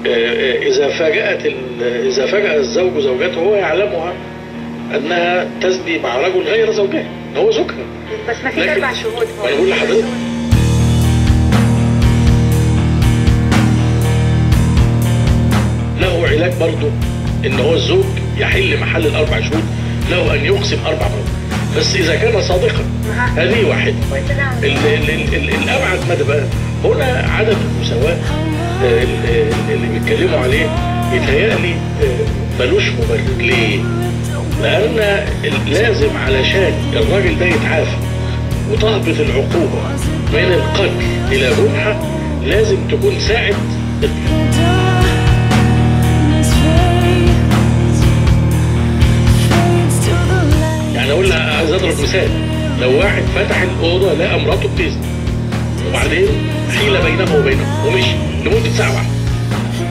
إذا فاجأ الزوج زوجته هو يعلمها أنها تزني مع رجل غير زوجها، هو زوجها. بس ما فيش 4 شهود. أنا بقول لحضرتك له علاج برضه، إن هو الزوج يحل محل ال4 شهود، له أن يقسم 4 مرات، بس إذا كان صادقا. هذه واحدة. الأبعد مدى بقى هنا عدم المساواة اللي بيتكلموا عليه، يتهيألي ملوش مبرر. ليه؟ لأن لازم علشان الراجل ده يتعافى وتهبط العقوبة من القتل إلى جنحة، لازم تكون ساعة يعني أقول لها، عايز أضرب مثال، لو واحد فتح الأوضة لقى مراته بتزني وبعدين حيل بينه وبينه ومشي لمدة ساعة واحدة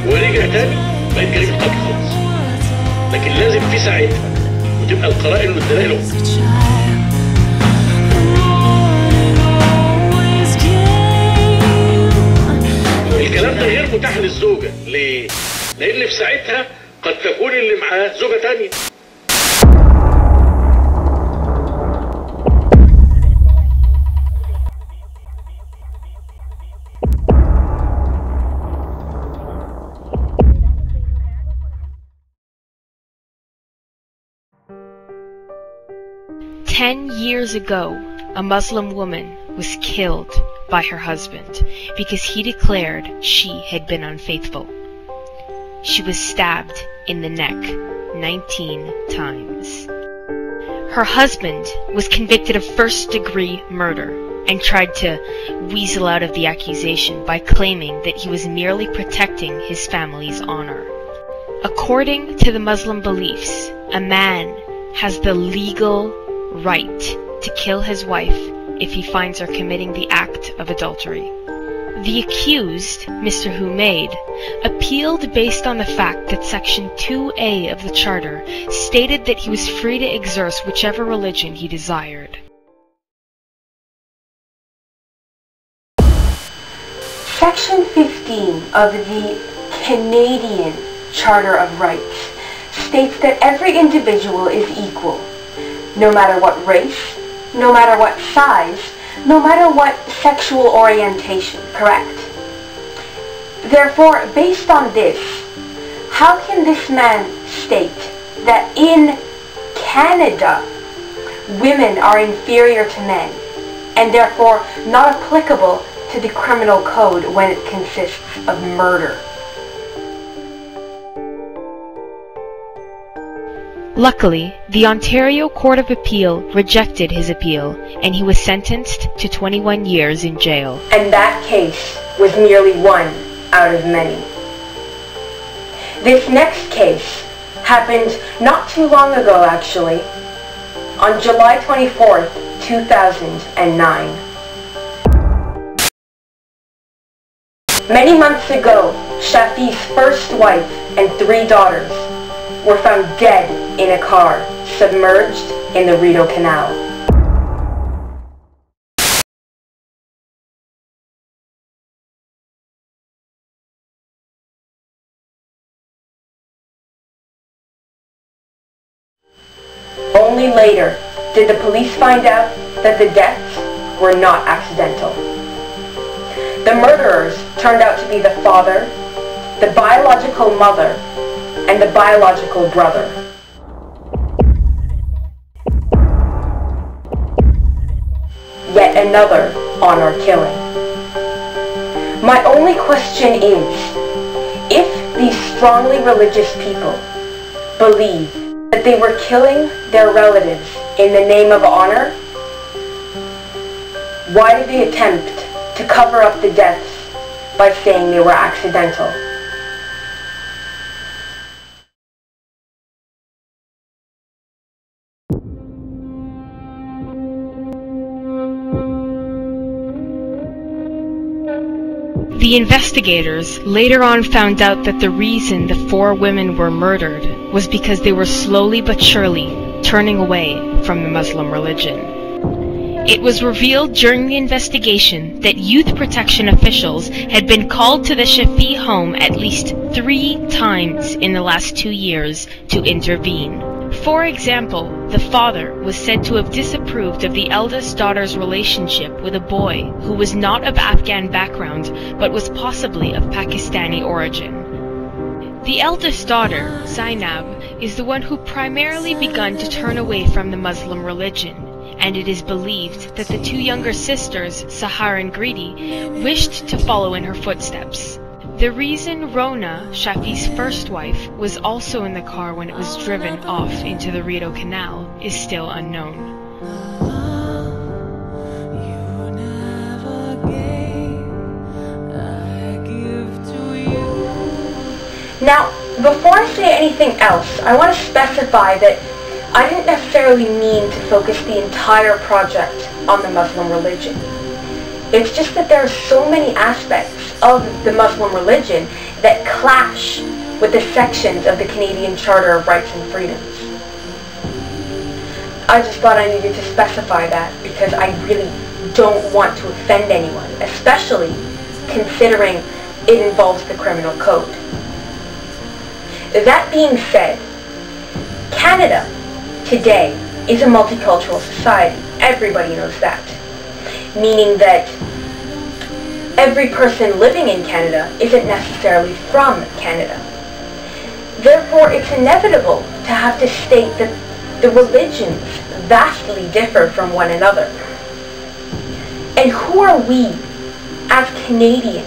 ورجع تاني، بقت جريمة قتل خالص. لكن لازم في ساعتها وتبقى القرائن والدلائل. الكلام ده غير متاح للزوجة. ليه؟ لأن في ساعتها قد تكون اللي معاه زوجة تانية. Ten years ago, a Muslim woman was killed by her husband because he declared she had been unfaithful. She was stabbed in the neck 19 times. Her husband was convicted of first-degree murder and tried to weasel out of the accusation by claiming that he was merely protecting his family's honor. According to the Muslim beliefs, a man has the legal right to kill his wife if he finds her committing the act of adultery. The accused, Mr. Humaid, appealed based on the fact that Section 2A of the Charter stated that he was free to exerce whichever religion he desired. Section 15 of the Canadian Charter of Rights states that every individual is equal, no matter what race, no matter what size, no matter what sexual orientation, correct? Therefore, based on this, how can this man state that in Canada, women are inferior to men, and therefore not applicable to the criminal code when it consists of murder? Luckily, the Ontario Court of Appeal rejected his appeal, and he was sentenced to 21 years in jail. And that case was merely one out of many. This next case happened not too long ago, actually, on July 24th, 2009. Many months ago, Shafi's first wife and 3 daughters were found dead in a car, submerged in the Rideau Canal. Only later did the police find out that the deaths were not accidental. The murderers turned out to be the father, the biological mother, and the biological brother. Yet another honor killing. My only question is, if these strongly religious people believe that they were killing their relatives in the name of honor, why did they attempt to cover up the deaths by saying they were accidental? The investigators later on found out that the reason the 4 women were murdered was because they were slowly but surely turning away from the Muslim religion. It was revealed during the investigation that youth protection officials had been called to the Shafi home at least 3 times in the last 2 years to intervene. For example, the father was said to have disapproved of the eldest daughter's relationship with a boy who was not of Afghan background but was possibly of Pakistani origin. The eldest daughter, Zainab, is the one who primarily begun to turn away from the Muslim religion, and it is believed that the 2 younger sisters, Sahar and Greedy, wished to follow in her footsteps. The reason Rona, Shafi's first wife, was also in the car when it was driven off into the Rideau Canal is still unknown. Now, before I say anything else, I want to specify that I didn't necessarily mean to focus the entire project on the Muslim religion. It's just that there are so many aspects of the Muslim religion that clash with the sections of the Canadian Charter of Rights and Freedoms. I just thought I needed to specify that because I really don't want to offend anyone, especially considering it involves the criminal code. That being said, Canada today is a multicultural society. Everybody knows that. Meaning that every person living in Canada isn't necessarily from Canada. Therefore, it's inevitable to have to state that the religions vastly differ from one another. And who are we as Canadians?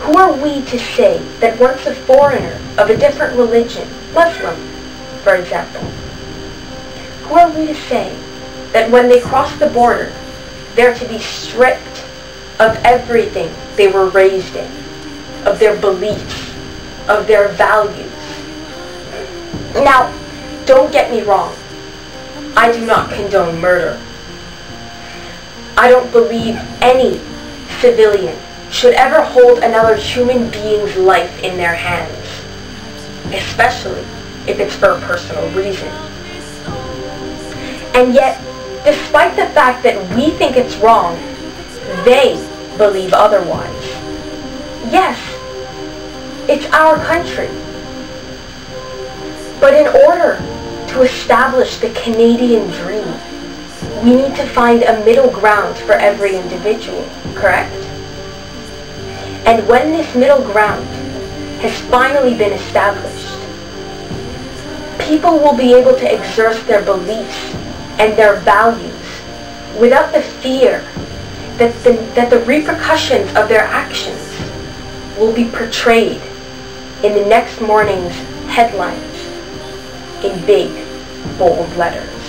Who are we to say that once a foreigner of a different religion, Muslim, for example, who are we to say that when they cross the border, they're to be stripped of everything they were raised in, of their beliefs, of their values? Now, don't get me wrong. I do not condone murder. I don't believe any civilian should ever hold another human being's life in their hands, especially if it's for a personal reason. And yet, despite the fact that we think it's wrong, they believe otherwise. Yes, it's our country. But in order to establish the Canadian dream, we need to find a middle ground for every individual, correct? And when this middle ground has finally been established, people will be able to exert their beliefs and their values without the fear that the repercussions of their actions will be portrayed in the next morning's headlines in big, bold letters.